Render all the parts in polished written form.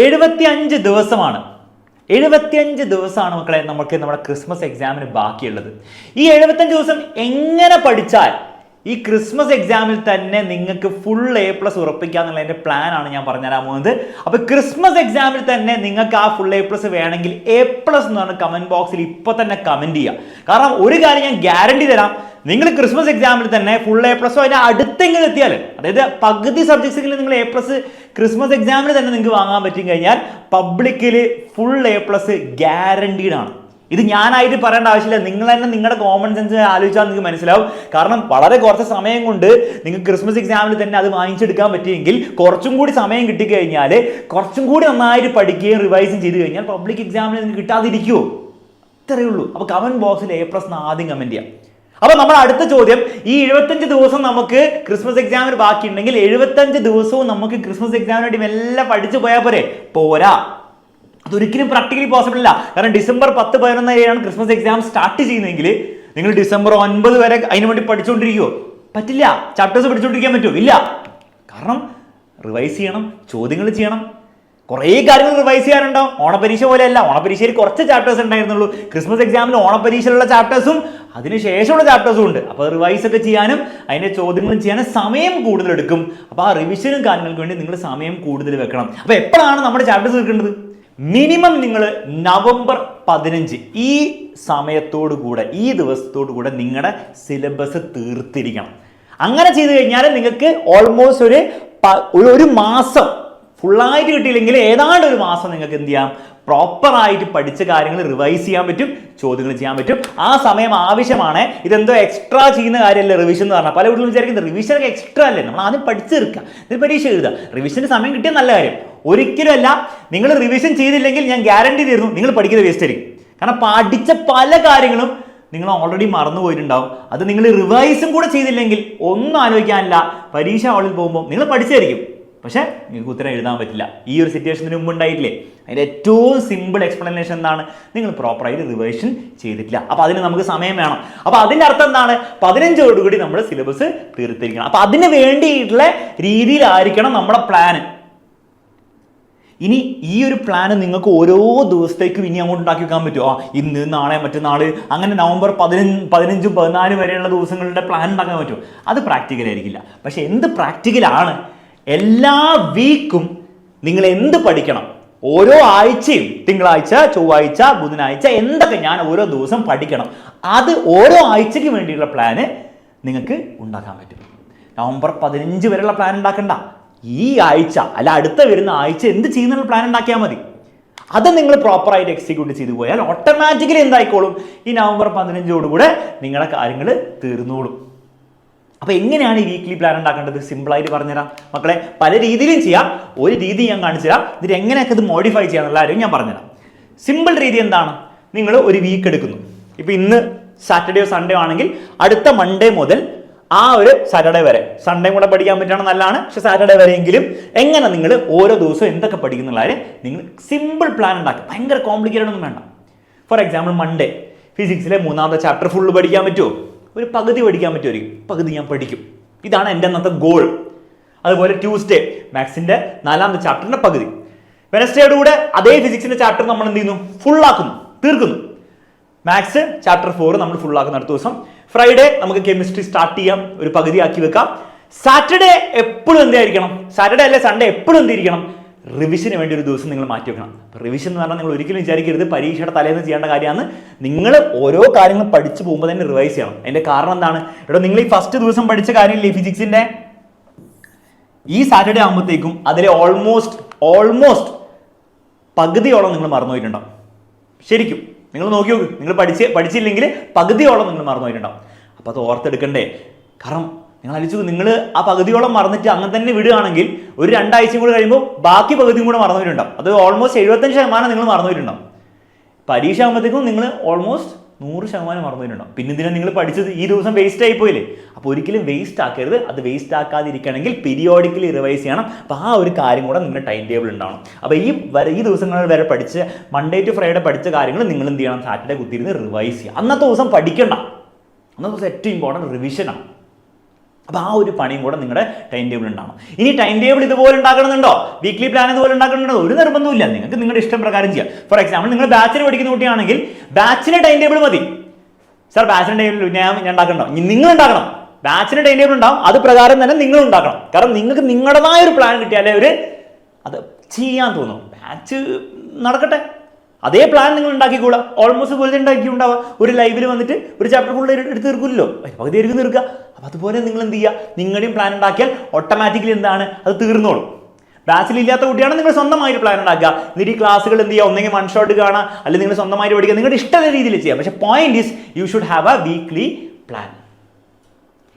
75 ദിവസമാണ്. 75 ദിവസമാണ് മക്കളെ നമുക്ക് നമ്മുടെ ക്രിസ്മസ് എക്സാമിന് ബാക്കിയുള്ളത്. ഈ 75 ദിവസം എങ്ങനെ പഠിച്ചാൽ ഈ ക്രിസ്മസ് എക്സാമിൽ തന്നെ നിങ്ങൾക്ക് ഫുൾ A+ ഉറപ്പിക്കുക എന്നുള്ളതിൻ്റെ പ്ലാനാണ് ഞാൻ പറഞ്ഞുതരാൻ പോകുന്നത്. അപ്പോൾ ക്രിസ്മസ് എക്സാമിൽ തന്നെ നിങ്ങൾക്ക് ആ ഫുൾ A+ വേണമെങ്കിൽ A+ എന്ന് പറഞ്ഞ കമൻറ്റ് ബോക്സിൽ ഇപ്പോൾ തന്നെ കമൻറ്റ് ചെയ്യുക. കാരണം ഒരു കാര്യം ഞാൻ ഗ്യാരണ്ടി തരാം, നിങ്ങൾ ക്രിസ്മസ് എക്സാമിൽ തന്നെ ഫുൾ A+ അതിൻ്റെ അടുത്തെങ്കിലും എത്തിയാൽ, അതായത് പകുതി സബ്ജക്ട്സിൽ നിങ്ങൾ A+ ക്രിസ്മസ് എക്സാമിൽ തന്നെ നിങ്ങൾക്ക് വാങ്ങാൻ പറ്റി കഴിഞ്ഞാൽ പബ്ലിക്കിൽ ഫുൾ A+ ഗ്യാരണ്ടീഡ് ആണ്. ഇത് ഞാനായിട്ട് പറയേണ്ട ആവശ്യമില്ല, നിങ്ങൾ തന്നെ നിങ്ങളുടെ കോമൺ സെൻസ് ആലോചിച്ചാൽ നിങ്ങൾക്ക് മനസ്സിലാവും. കാരണം വളരെ കുറച്ച് സമയം കൊണ്ട് നിങ്ങൾക്ക് ക്രിസ്മസ് എക്സാമിൽ തന്നെ അത് വാങ്ങിച്ചെടുക്കാൻ പറ്റിയെങ്കിൽ കുറച്ചും കൂടി സമയം കിട്ടിക്കഴിഞ്ഞാൽ കുറച്ചും കൂടി നന്നായിട്ട് പഠിക്കുകയും റിവൈസും ചെയ്ത് കഴിഞ്ഞാൽ പബ്ലിക് എക്സാമിൽ നിങ്ങൾക്ക് കിട്ടാതിരിക്കുമോ? ഇത്രയേ ഉള്ളൂ. അപ്പോൾ കമൻറ്റ് ബോക്സിൽ A+ ആദ്യം കമൻറ്റ് ചെയ്യാം. അപ്പോൾ നമ്മുടെ അടുത്ത ചോദ്യം, ഈ 75 ദിവസം നമുക്ക് ക്രിസ്മസ് എക്സാമിന് ബാക്കിയുണ്ടെങ്കിൽ 75 ദിവസവും നമുക്ക് ക്രിസ്മസ് എക്സാമിന് വേണ്ടി മെല്ലെ പഠിച്ചു പോയാൽ പോരാ. അതൊരിക്കലും പ്രാക്ടിക്കലി പോസിബിൾ അല്ല. കാരണം ഡിസംബർ 10, 11 ക്രിസ്മസ് എക്സാം സ്റ്റാർട്ട് ചെയ്യുന്നതെങ്കിൽ നിങ്ങൾ ഡിസംബർ 9 വരെ അതിനു വേണ്ടി പഠിച്ചുകൊണ്ടിരിക്കുമോ? പറ്റില്ല. ചാപ്റ്റേഴ്സ് പഠിച്ചുകൊണ്ടിരിക്കാൻ പറ്റുമോ? ഇല്ല. കാരണം റിവൈസ് ചെയ്യണം, ചോദ്യങ്ങൾ ചെയ്യണം, കുറേ കാര്യങ്ങൾ റിവൈസ് ചെയ്യാനുണ്ടാവും. ഓണപരീക്ഷ പോലെയല്ല, ഓണപരീക്ഷയിൽ കുറച്ച് ചാപ്റ്റേഴ്സ് ഉണ്ടായിരുന്നുള്ളൂ. ക്രിസ്മസ് എക്സാമിൽ ഓണപരീക്ഷയിലുള്ള ചാപ്റ്റേഴ്സും അതിനുശേഷമുള്ള ചാപ്റ്റേഴ്സും ഉണ്ട്. അപ്പോൾ റിവൈസ് ഒക്കെ ചെയ്യാനും അതിൻ്റെ ചോദ്യങ്ങളും ചെയ്യാനും സമയം കൂടുതലെടുക്കും. അപ്പോൾ ആ റിവിഷനും കാര്യങ്ങൾക്ക് വേണ്ടി നിങ്ങൾ സമയം കൂടുതൽ വെക്കണം. അപ്പോൾ എപ്പോഴാണ് നമ്മുടെ ചാപ്റ്റേഴ്സ് തീർക്കേണ്ടത്? മിനിമം നിങ്ങൾ നവംബർ 15 ഈ സമയത്തോടു കൂടെ, ഈ ദിവസത്തോടു കൂടെ നിങ്ങളുടെ സിലബസ് തീർത്തിരിക്കണം. അങ്ങനെ ചെയ്തു കഴിഞ്ഞാൽ നിങ്ങൾക്ക് ഓൾമോസ്റ്റ് ഒരു മാസം ഫുള്ളായിട്ട് കിട്ടിയില്ലെങ്കിൽ ഏതാണ്ട് ഒരു മാസം നിങ്ങൾക്ക് എന്ത് ചെയ്യാം, പ്രോപ്പറായിട്ട് പഠിച്ച കാര്യങ്ങൾ റിവൈസ് ചെയ്യാൻ പറ്റും, ചോദ്യങ്ങൾ ചെയ്യാൻ പറ്റും. ആ സമയം ആവശ്യമാണ്. ഇതെന്തോ എക്സ്ട്രാ ചെയ്യുന്ന കാര്യമല്ല റിവിഷൻ എന്ന് പറഞ്ഞാൽ. പല വീട്ടിലും വിചാരിക്കുന്നത് റിവിഷനൊക്കെ എക്സ്ട്രാ അല്ലേ, നമ്മൾ ആദ്യം പഠിച്ചെടുക്കുക, ഇതിൽ പരീക്ഷ എഴുതുക. റിവിഷന് സമയം കിട്ടിയ നല്ല കാര്യം. ഒരിക്കലുമല്ല. നിങ്ങൾ റിവിഷൻ ചെയ്തില്ലെങ്കിൽ ഞാൻ ഗ്യാരണ്ടി തരുന്നു, നിങ്ങൾ പഠിക്കുന്നത് വേസ്റ്റ് ആയിരിക്കും. കാരണം പഠിച്ച പല കാര്യങ്ങളും നിങ്ങൾ ഓൾറെഡി മറന്നു പോയിട്ടുണ്ടാവും. അത് നിങ്ങൾ റിവൈസും കൂടെ ചെയ്തില്ലെങ്കിൽ ഒന്നും ആലോചിക്കാനില്ല. പരീക്ഷ ഹാളിൽ പോകുമ്പോൾ നിങ്ങൾ പഠിച്ചായിരിക്കും, പക്ഷേ നിങ്ങൾക്ക് ഉത്തരം എഴുതാൻ പറ്റില്ല. ഈ ഒരു സിറ്റുവേഷന് മുമ്പ് ഉണ്ടായിട്ടില്ലേ? അതിൻ്റെ ഏറ്റവും സിമ്പിൾ എക്സ്പ്ലനേഷൻ എന്താണ്? നിങ്ങൾ പ്രോപ്പറായിട്ട് റിവൈഷൻ ചെയ്തിട്ടില്ല. അപ്പോൾ അതിന് നമുക്ക് സമയം വേണം. അപ്പോൾ അതിൻ്റെ അർത്ഥം എന്താണ്? 15ഓടുകൂടി നമ്മുടെ സിലബസ് തീർത്തിരിക്കണം. അപ്പോൾ അതിന് വേണ്ടിയിട്ടുള്ള രീതിയിലായിരിക്കണം നമ്മുടെ പ്ലാന്. ഇനി ഈ ഒരു പ്ലാന് നിങ്ങൾക്ക് ഓരോ ദിവസത്തേക്കും ഇനി അങ്ങോട്ട് ഉണ്ടാക്കി വെക്കാൻ പറ്റുമോ? ഇന്ന്, നാളെ, മറ്റന്നാൾ, അങ്ങനെ നവംബർ 15, 14 വരെയുള്ള ദിവസങ്ങളുടെ പ്ലാൻ ഉണ്ടാക്കാൻ പറ്റുമോ? അത് പ്രാക്ടിക്കൽ ആയിരിക്കില്ല. പക്ഷെ എന്ത് പ്രാക്ടിക്കലാണ്? എല്ലാ വീക്കും നിങ്ങൾ എന്ത് പഠിക്കണം, ഓരോ ആഴ്ചയും, തിങ്കളാഴ്ച, ചൊവ്വാഴ്ച, ബുധനാഴ്ച, എന്തൊക്കെ ഞാൻ ഓരോ ദിവസം പഠിക്കണം, അത് ഓരോ ആഴ്ചയ്ക്ക് വേണ്ടിയുള്ള പ്ലാന് നിങ്ങൾക്ക് ഉണ്ടാക്കാൻ പറ്റും. നവംബർ 15 വരെയുള്ള പ്ലാൻ ഉണ്ടാക്കണ്ട. ഈ ആഴ്ച അല്ല അടുത്ത വരുന്ന ആഴ്ച എന്ത് ചെയ്യുന്നുള്ള പ്ലാൻ ഉണ്ടാക്കിയാൽ മതി. അത് നിങ്ങൾ പ്രോപ്പറായിട്ട് എക്സിക്യൂട്ട് ചെയ്തു പോയാൽ ഓട്ടോമാറ്റിക്കലി എന്തായിക്കോളും, ഈ നവംബർ 15ഓടുകൂടെ നിങ്ങളുടെ കാര്യങ്ങൾ തീർന്നോളും. അപ്പോൾ എങ്ങനെയാണ് ഈ വീക്ക്ലി പ്ലാൻ ഉണ്ടാക്കേണ്ടത്? സിമ്പിളായിട്ട് പറഞ്ഞുതരാം മക്കളെ. പല രീതിയിലും ചെയ്യാം. ഒരു രീതി ഞാൻ കാണിച്ചു തരാം. ഇതിൽ എങ്ങനെയൊക്കെ ഇത് മോഡിഫൈ ചെയ്യാന്നുള്ള കാര്യം ഞാൻ പറഞ്ഞുതരാം. സിമ്പിൾ രീതി എന്താണ്? നിങ്ങൾ ഒരു വീക്ക് എടുക്കുന്നു. ഇപ്പോൾ ഇന്ന് സാറ്റർഡേയോ സൺഡേ ആണെങ്കിൽ അടുത്ത മൺഡേ മുതൽ ആ ഒരു സാറ്റർഡേ വരെ, സൺഡേ കൂടെ പഠിക്കാൻ പറ്റുകയാണ് നല്ലതാണ്, പക്ഷെ സാറ്റർഡേ വരെയെങ്കിലും എങ്ങനെ നിങ്ങൾ ഓരോ ദിവസവും എന്തൊക്കെ പഠിക്കുന്നുള്ള കാര്യം നിങ്ങൾ സിമ്പിൾ പ്ലാൻ ഉണ്ടാക്കുക. ഭയങ്കര കോംപ്ലിക്കേറ്റഡ് ഒന്നും വേണ്ട. ഫോർ എക്സാമ്പിൾ മൺഡേ ഫിസിക്സിലെ 3ാമത്തെ ചാപ്റ്റർ ഫുള്ള് പഠിക്കാൻ പറ്റുമോ? ഒരു പകുതി പഠിക്കാൻ പറ്റുമായിരിക്കും. പകുതി ഞാൻ പഠിക്കും. ഇതാണ് എൻ്റെ അന്നത്തെ ഗോൾ. അതുപോലെ ട്യൂസ്ഡേ മാത്സിൻ്റെ 4ാമത്തെ ചാപ്റ്ററിൻ്റെ പകുതി. വെനസ്ഡേയോടുകൂടെ അതേ ഫിസിക്സിൻ്റെ ചാപ്റ്റർ നമ്മൾ എന്ത് ചെയ്യുന്നു? ഫുള്ളാക്കുന്നു, തീർക്കുന്നു. മാത്സ് ചാപ്റ്റർ 4 നമ്മൾ ഫുള്ളാക്കുന്ന അടുത്ത ദിവസം. ഫ്രൈഡേ നമുക്ക് കെമിസ്ട്രി സ്റ്റാർട്ട് ചെയ്യാം, ഒരു പകുതി ആക്കി വെക്കാം. സാറ്റർഡേ എപ്പോഴും എന്തായിരിക്കണം? സാറ്റർഡേ അല്ലെ സൺഡേ എപ്പോഴും എന്തിരിക്കണം? റിവിഷന് വേണ്ടി ഒരു ദിവസം നിങ്ങൾ മാറ്റി വെക്കണം. റിവിഷൻ എന്ന് പറഞ്ഞാൽ നിങ്ങൾ ഒരിക്കലും വിചാരിക്കരുത് പരീക്ഷയുടെ തലേന്ന് ചെയ്യേണ്ട കാര്യമാണ്. നിങ്ങൾ ഓരോ കാര്യങ്ങളും പഠിച്ചു പോകുമ്പോൾ തന്നെ റിവൈസ് ചെയ്യണം. അതിൻ്റെ കാരണം എന്താണ്? ഇവിടെ നിങ്ങൾ ഈ ഫസ്റ്റ് ദിവസം പഠിച്ച കാര്യമില്ലേ ഫിസിക്സിൻ്റെ, ഈ സാറ്റർഡേ ആകുമ്പോഴത്തേക്കും അതിലെ ഓൾമോസ്റ്റ് പകുതിയോളം നിങ്ങൾ മറന്നുപോയിട്ടുണ്ടാവും. ശരിക്കും നിങ്ങൾ നോക്കി നോക്ക്. നിങ്ങൾ പഠിച്ചില്ലെങ്കിൽ പകുതിയോളം നിങ്ങൾ മറന്നുപോയിട്ടുണ്ടാവും. അപ്പോൾ അത് ഓർത്തെടുക്കണ്ടേ? കാരണം നിങ്ങൾ ആലോചിച്ചു, നിങ്ങൾ ആ പകുതിയോളം മറന്നിട്ട് അങ്ങനെ തന്നെ വിടുകയാണെങ്കിൽ ഒരു 2 ആഴ്ചയും കൂടെ കഴിയുമ്പോൾ ബാക്കി പകുതിയും കൂടെ മറന്നുപോയിട്ടുണ്ടാവും. അത് ഓൾമോസ്റ്റ് 75% നിങ്ങൾ മറന്നുപോയിട്ടുണ്ടാവും. പരീക്ഷ ആകുമ്പോഴത്തേക്കും നിങ്ങൾ ഓൾമോസ്റ്റ് 100% മറന്നുപോയിട്ടുണ്ടാവും. പിന്നെ ഇതിനെ നിങ്ങൾ പഠിച്ചത് ഈ ദിവസം വേസ്റ്റ് ആയിപ്പോയില്ലേ? അപ്പോൾ ഒരിക്കലും വേസ്റ്റ് ആക്കരുത്. അത് വേസ്റ്റ് ആക്കാതിരിക്കണമെങ്കിൽ പീരിയോഡിക്കലി റിവൈസ് ചെയ്യണം. അപ്പോൾ ആ ഒരു കാര്യം കൂടെ നിങ്ങളുടെ ടൈം ടേബിൾ ഉണ്ടാവണം. അപ്പോൾ ഈ ദിവസങ്ങളിൽ വരെ പഠിച്ച മൺഡേ ടു ഫ്രൈഡേ പഠിച്ച കാര്യങ്ങൾ നിങ്ങൾ എന്ത് ചെയ്യണം? സാറ്റർഡേ കുത്തിയിരുന്ന് റിവൈസ് ചെയ്യുക. അന്നത്തെ ദിവസം പഠിക്കണ്ട. അന്നത്തെ ദിവസം ഏറ്റവും ഇമ്പോർട്ടൻറ്റ് റിവിഷനാണ്. അപ്പോൾ ആ ഒരു പണിയും കൂടെ നിങ്ങളുടെ ടൈം ടേബിൾ ഉണ്ടാവണം. ഇനി ടൈം ടേബിൾ ഇതുപോലെ ഉണ്ടാക്കണമെന്നുണ്ടോ, വീക്ക്ലി പ്ലാൻ ഇതുപോലെ ഉണ്ടാക്കണമെന്നുണ്ടോ, ഒരു നിർബന്ധമില്ല. നിങ്ങൾക്ക് നിങ്ങളുടെ ഇഷ്ടം പ്രകാരം ചെയ്യാം. ഫോർ എക്സാമ്പിൾ നിങ്ങൾ ബാച്ചിന് പഠിക്കുന്ന കുട്ടിയാണെങ്കിൽ ബാച്ചിന് ടൈം ടേബിൾ മതി. സാർ ബാച്ചിന് ടൈം ടേബിൾ ഞാൻ ഉണ്ടാക്കണോ? നിങ്ങൾ ഉണ്ടാക്കണം. ബാച്ചിന് ടൈം ടേബിൾ ഉണ്ടാവും, അത് പ്രകാരം തന്നെ നിങ്ങൾ ഉണ്ടാക്കണം. കാരണം നിങ്ങൾക്ക് നിങ്ങളുടേതായ ഒരു പ്ലാൻ കിട്ടിയാലേ അത് ചെയ്യാൻ തോന്നും. ബാച്ച് നടക്കട്ടെ, അതേ പ്ലാൻ നിങ്ങൾ ഉണ്ടാക്കിക്കൂടാ. ഓൾമോസ്റ്റ് പോലെ ഉണ്ടാക്കിയിട്ടുണ്ടാവുക. ഒരു ലൈവിൽ വന്നിട്ട് ഒരു ചാപ്റ്റർ ഫുൾ എടുത്ത് തീർക്കില്ലല്ലോ, പകുതി ആയിരിക്കും തീർക്കുക. അപ്പോൾ അതുപോലെ നിങ്ങൾ എന്ത് ചെയ്യുക, നിങ്ങളുടെയും പ്ലാൻ ഉണ്ടാക്കിയാൽ ഓട്ടോമാറ്റിക്കലി എന്താണ്, അത് തീർന്നോളും. ബാച്ചിൽ ഇല്ലാത്ത കുട്ടിയാണ് നിങ്ങൾ സ്വന്തമായിട്ട് പ്ലാൻ ഉണ്ടാക്കുക. എന്നിട്ട് ഈ ക്ലാസ്സുകൾ എന്ത് ചെയ്യുക, ഒന്നെങ്കിൽ വൺ ഷോട്ട് കാണുക, അല്ലെങ്കിൽ നിങ്ങൾ സ്വന്തമായിട്ട് പഠിക്കുക. നിങ്ങളുടെ ഇഷ്ടമുള്ള രീതിയിൽ ചെയ്യാം. പക്ഷേ point is you should have A weekly plan.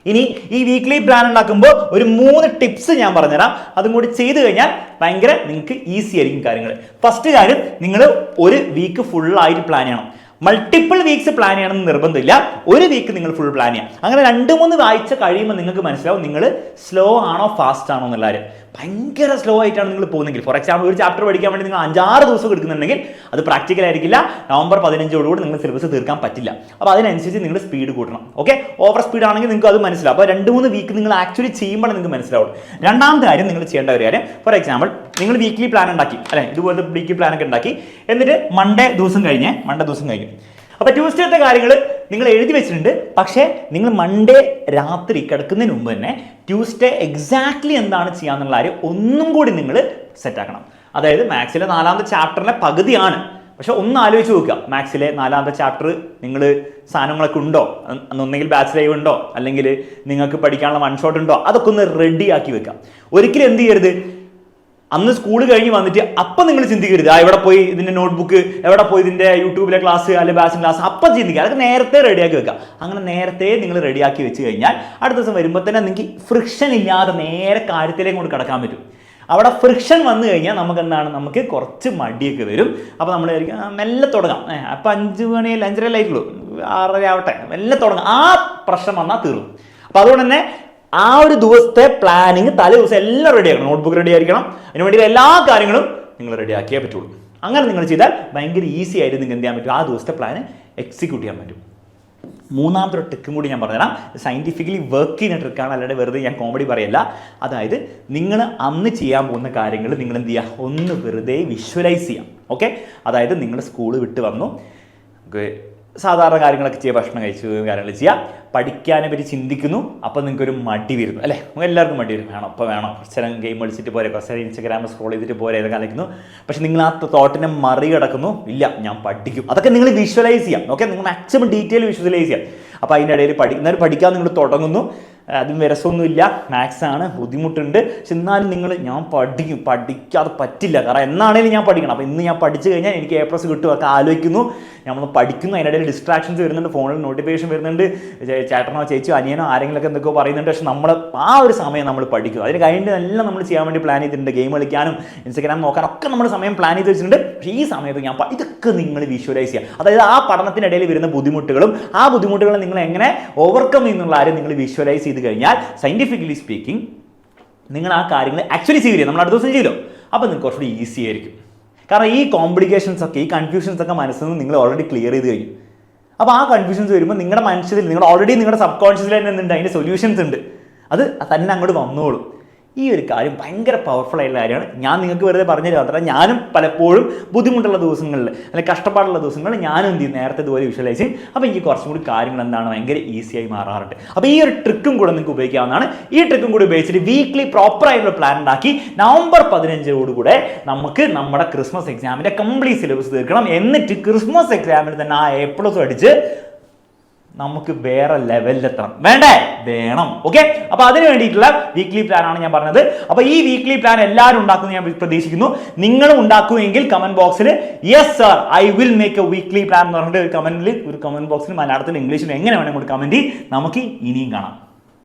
ഇനി ഈ വീക്ക്ലി പ്ലാൻ ഉണ്ടാക്കുമ്പോൾ ഒരു 3 ടിപ്സ് ഞാൻ പറഞ്ഞുതരാം. അതും കൂടി ചെയ്തു കഴിഞ്ഞാൽ ഭയങ്കര നിങ്ങൾക്ക് ഈസി ആയിരിക്കും കാര്യങ്ങൾ. ഫസ്റ്റ് കാര്യം, നിങ്ങൾ ഒരു വീക്ക് ഫുള്ളായിട്ട് പ്ലാൻ ചെയ്യണം. മൾട്ടിപ്പിൾ വീക്സ് പ്ലാൻ ചെയ്യണമെന്ന് നിർബന്ധമില്ല. ഒരു വീക്ക് നിങ്ങൾ ഫുൾ പ്ലാൻ ചെയ്യാം. അങ്ങനെ 2-3 ആഴ്ച കഴിയുമ്പോൾ നിങ്ങൾക്ക് മനസ്സിലാവും നിങ്ങൾ സ്ലോ ആണോ ഫാസ്റ്റ് ആണോ എന്നുള്ളവർ. ഭയങ്കര സ്ലോ ആയിട്ടാണ് നിങ്ങൾ പോകുന്നെങ്കിൽ, ഫോർ എക്സാമ്പിൾ ഒരു ചാപ്റ്റർ പഠിക്കാൻ വേണ്ടി നിങ്ങൾ 5-6 ദിവസം എടുക്കുന്നുണ്ടെങ്കിൽ അത് പ്രാക്ടിക്കൽ ആയിരിക്കില്ല. നവംബർ 15 നിങ്ങൾ സിലബസ് തീർക്കാൻ പറ്റില്ല. അപ്പോൾ അതിനനുസരിച്ച് നിങ്ങൾ സ്പീഡ് കൂട്ടണം. ഓക്കെ, ഓവർ സ്പീഡ് ആണെങ്കിൽ നിങ്ങൾക്ക് അത് മനസ്സിലാവും. അപ്പോൾ 2-3 വീക്ക് നിങ്ങൾ ആക്ച്വലി ചെയ്യുമ്പോൾ നിങ്ങൾക്ക് മനസ്സിലാവും. രണ്ടാമത്തെ കാര്യം, നിങ്ങൾ ചെയ്യേണ്ട ഒരു കാര്യം, ഫോർ എക്സാമ്പിൾ നിങ്ങൾ വീക്ക്ലി പ്ലാൻ ഉണ്ടാക്കി അല്ലെ, ഇതുപോലത്തെ വീക്ക്ലി പ്ലാൻ ഒക്കെ ഉണ്ടാക്കി, എന്നിട്ട് മൺഡേ ദിവസം കഴിഞ്ഞു. അപ്പോൾ ട്യൂസ്ഡേത്തെ കാര്യങ്ങൾ നിങ്ങൾ എഴുതി വെച്ചിട്ടുണ്ട്. പക്ഷേ നിങ്ങൾ മൺഡേ രാത്രി കിടക്കുന്നതിന് മുമ്പ് തന്നെ ട്യൂസ്ഡേ എക്സാക്ട്ലി എന്താണ് ചെയ്യാന്നുള്ള കാര്യം ഒന്നും കൂടി നിങ്ങൾ സെറ്റാക്കണം. അതായത് മാത്സിലെ 4ാമത്തെ ചാപ്റ്ററിലെ പകുതിയാണ്. പക്ഷെ ഒന്ന് ആലോചിച്ച് നോക്കുക, മാത്സിലെ 4ാമത്തെ ചാപ്റ്റർ നിങ്ങൾ സാധനങ്ങളൊക്കെ ഉണ്ടോ, ഒന്നെങ്കിൽ ബാച്ച് ലൈവ് ഉണ്ടോ, അല്ലെങ്കിൽ നിങ്ങൾക്ക് പഠിക്കാനുള്ള വൺ ഷോട്ട് ഉണ്ടോ, അതൊക്കെ ഒന്ന് റെഡിയാക്കി വെക്കാം. ഒരിക്കലും എന്ത് ചെയ്യരുത്, അന്ന് സ്കൂൾ കഴിഞ്ഞ് വന്നിട്ട് അപ്പം നിങ്ങൾ ചിന്തിക്കരുത് എവിടെ പോയി ഇതിൻ്റെ നോട്ട്ബുക്ക്, എവിടെ പോയി ഇതിൻ്റെ യൂട്യൂബിലെ ക്ലാസ് അല്ലെങ്കിൽ ബാച്ചിൻ്റെ ക്ലാസ്, അപ്പം ചിന്തിക്കുക. അതൊക്കെ നേരത്തെ റെഡിയാക്കി വെക്കുക. അങ്ങനെ നേരത്തെ നിങ്ങൾ റെഡിയാക്കി വെച്ച് കഴിഞ്ഞാൽ അടുത്ത ദിവസം വരുമ്പോൾ തന്നെ നിങ്ങൾക്ക് ഫ്രിക്ഷൻ ഇല്ലാതെ നേരെ കാര്യത്തിലേക്ക് കൊണ്ട് കിടക്കാൻ പറ്റും. അവിടെ ഫ്രിക്ഷൻ വന്നു കഴിഞ്ഞാൽ നമുക്ക് എന്താണ്, നമുക്ക് കുറച്ച് മടിയൊക്കെ വരും. അപ്പോൾ നമ്മൾ മെല്ലെ തുടങ്ങാം. അപ്പം 5 മണി 5:30 ആയിട്ടുള്ളൂ, 6:30 ആവട്ടെ, മെല്ലെ തുടങ്ങാം. ആ പ്രശ്നം വന്നാൽ തീർന്നു. അപ്പോൾ അതുകൊണ്ട് തന്നെ ആ ഒരു ദിവസത്തെ പ്ലാനിങ് തലേ ദിവസം എല്ലാം റെഡിയാക്കണം. നോട്ട്ബുക്ക് റെഡി ആയിരിക്കണം. അതിന് വേണ്ടി എല്ലാ കാര്യങ്ങളും നിങ്ങൾ റെഡിയാക്കിയേ പറ്റുള്ളൂ. അങ്ങനെ നിങ്ങൾ ചെയ്താൽ ഭയങ്കര ഈസി ആയിട്ട് നിങ്ങൾക്ക് എന്ത് ചെയ്യാൻ പറ്റും, ആ ദിവസത്തെ പ്ലാന് എക്സിക്യൂട്ട് ചെയ്യാൻ പറ്റും. മൂന്നാമത്തെ ഒരു ട്രിക്കും കൂടി ഞാൻ പറഞ്ഞുതരാം. സയൻറ്റിഫിക്കലി വർക്ക് ചെയ്യുന്ന ട്രിക്കാണ്, അല്ലാതെ വെറുതെ ഞാൻ കോമഡി പറയല്ല. അതായത് നിങ്ങൾ അന്ന് ചെയ്യാൻ പോകുന്ന കാര്യങ്ങൾ നിങ്ങൾ എന്ത് ചെയ്യുക, ഒന്ന് വെറുതെ വിഷ്വലൈസ് ചെയ്യാം. ഓക്കെ, അതായത് നിങ്ങൾ സ്കൂൾ വിട്ട് വന്നു, സാധാരണ കാര്യങ്ങളൊക്കെ ചെയ്യുക, ഭക്ഷണം കഴിച്ചു, കാര്യങ്ങൾ ചെയ്യുക, പഠിക്കാനെ പറ്റി ചിന്തിക്കുന്നു. അപ്പോൾ നിങ്ങൾക്കൊരു മടി വരുന്നു അല്ലേ, എല്ലാവർക്കും മടി വരും, വേണം ഇപ്പോൾ വേണം, കുറച്ച് നേരം ഗെയിം കളിച്ചിട്ട് പോരെ, കുറച്ച് നേരം ഇൻസ്റ്റാഗ്രാമിൽ സ്ക്രോൾ ചെയ്തിട്ട് പോരെ എന്നൊക്കെ കളിക്കുന്നു. പക്ഷെ നിങ്ങൾ ആ തോട്ടിനെ മറികടക്കുന്നു, ഇല്ല ഞാൻ പഠിക്കും. അതൊക്കെ നിങ്ങൾ വിഷ്വലൈസ് ചെയ്യാം. ഓക്കെ, നിങ്ങൾ മാക്സിമം ഡീറ്റെയിൽ വിഷ്വലൈസ് ചെയ്യാം. അപ്പോൾ അതിൻ്റെ ഇടയിൽ പഠിക്കാൻ നിങ്ങൾ തുടങ്ങുന്നു. അതും വിരസമൊന്നുമില്ല, മാത്സ് ആണ്, ബുദ്ധിമുട്ടുണ്ട്. പക്ഷെ എന്നാലും നിങ്ങൾ ഞാൻ പഠിക്കാതെ പറ്റില്ല, കാരണം എന്നാണേലും ഞാൻ പഠിക്കണം. അപ്പോൾ ഇന്ന് ഞാൻ പഠിച്ചു കഴിഞ്ഞാൽ എനിക്ക് A+ കിട്ടും ഒക്കെ ആലോചിക്കുന്നു. നമ്മൾ പഠിക്കുന്നു, അതിനിടയിൽ ഡിസ്ട്രാക്ഷൻസ് വരുന്നുണ്ട്, ഫോണിൽ നോട്ടിഫിക്കേഷൻ വരുന്നുണ്ട്, ചേട്ടനോ ചേച്ചിയോ അനിയനോ ആരെങ്കിലുമൊക്കെ എന്തൊക്കെയോ പറയുന്നുണ്ട്. പക്ഷെ നമ്മൾ ആ ഒരു സമയം നമ്മൾ പഠിക്കും. അതിന് കഴിഞ്ഞിട്ട് എല്ലാം നമ്മൾ ചെയ്യാൻ വേണ്ടി പ്ലാൻ ചെയ്തിട്ടുണ്ട്. ഗെയിം കളിക്കാനും ഇൻസ്റ്റാഗ്രാം നോക്കാനും ഒക്കെ നമ്മൾ സമയം പ്ലാൻ ചെയ്ത് വെച്ചിട്ടുണ്ട്. പക്ഷേ ഈ സമയത്ത് ഇതൊക്കെ നിങ്ങൾ വിഷ്വലൈസ് ചെയ്യുക. അതായത് ആ പഠനത്തിനിടയിൽ വരുന്ന ബുദ്ധിമുട്ടുകളും ആ ബുദ്ധിമുട്ടുകളും നിങ്ങൾ എങ്ങനെ ഓവർകം ചെയ്യുന്നുള്ള കാര്യം നിങ്ങൾ വിഷ്വലൈസ് ചെയ്ത് കഴിഞ്ഞാൽ സയൻറ്റിഫിക്കലി സ്പീക്കിംഗ് നിങ്ങൾ ആ കാര്യങ്ങൾ ആക്ച്വലി ചെയ്യില്ല, നമ്മൾ അടുത്ത ദിവസം ചെയ്തോ, അപ്പോൾ നിങ്ങൾക്ക് കുറച്ചുകൂടി ഈസി ആയിരിക്കും. കാരണം ഈ കോംപ്ലിക്കേഷൻസ് ഒക്കെ, ഈ കൺഫ്യൂഷൻസ് ഒക്കെ മനസ്സിൽ നിന്ന് നിങ്ങൾ ഓൾറെഡി ക്ലിയർ ചെയ്ത് കഴിഞ്ഞു. അപ്പോൾ ആ കൺഫ്യൂഷൻസ് വരുമ്പോൾ നിങ്ങളുടെ മനസ്സിൽ, നിങ്ങൾ ഓൾറെഡി നിങ്ങളുടെ സബ് കോൺഷ്യസിൽ തന്നെ എന്തുണ്ട്, അതിൻ്റെ സൊല്യൂഷൻസ് ഉണ്ട്, അത് തന്നെ അങ്ങോട്ട് വന്നോളും. ഈ ഒരു കാര്യം ഭയങ്കര പവർഫുൾ ആയിട്ടുള്ള കാര്യമാണ്. ഞാൻ നിങ്ങൾക്ക് വെറുതെ പറഞ്ഞു തരാം. മാത്രമല്ല, ഞാനും പലപ്പോഴും ബുദ്ധിമുട്ടുള്ള ദിവസങ്ങളിൽ അല്ലെങ്കിൽ കഷ്ടപ്പാടുള്ള ദിവസങ്ങളിൽ ഞാനും എന്ത് ചെയ്യും, നേരത്തെ ഇതുപോലെ വിഷ്വലൈസ് ചെയ്യും. അപ്പോൾ എനിക്ക് കുറച്ചും കൂടി കാര്യങ്ങൾ എന്താണ് ഭയങ്കര ഈസിയായി മാറാറുണ്ട്. അപ്പോൾ ഈ ഒരു ട്രിക്കും കൂടെ നിങ്ങൾക്ക് ഉപയോഗിക്കാവുന്നതാണ്. ഈ ട്രിക്കും കൂടി ഉപയോഗിച്ചിട്ട് വീക്ക്ലി പ്രോപ്പറായിട്ടുള്ള പ്ലാൻ ഉണ്ടാക്കി നവംബർ 15 നമുക്ക് നമ്മുടെ ക്രിസ്മസ് എക്സാമിൻ്റെ കംപ്ലീറ്റ് സിലബസ് തീർക്കണം. എന്നിട്ട് ക്രിസ്മസ് എക്സാമിന് തന്നെ ആ A+ അടിച്ച് നമുക്ക് വേറെ ലെവലിലെത്തണം. വേണ്ടേ? വേണം. ഓക്കെ, അപ്പോൾ അതിന് വേണ്ടിയിട്ടുള്ള വീക്ക്ലി പ്ലാൻ ആണ് ഞാൻ പറഞ്ഞത്. അപ്പോൾ ഈ വീക്ക്ലി പ്ലാൻ എല്ലാവരും ഉണ്ടാക്കുമെന്ന് ഞാൻ പ്രതീക്ഷിക്കുന്നു. നിങ്ങളും ഉണ്ടാക്കുമെങ്കിൽ കമന്റ് ബോക്സിൽ yes sir I will make A weekly plan എന്ന് പറഞ്ഞിട്ട് ഒരു കമന്റ് ബോക്സിൽ മലയാളത്തിൽ ഇംഗ്ലീഷിൽ എങ്ങനെ വേണമെങ്കിൽ കമന്റ്. നമുക്ക് ഇനിയും കാണാം.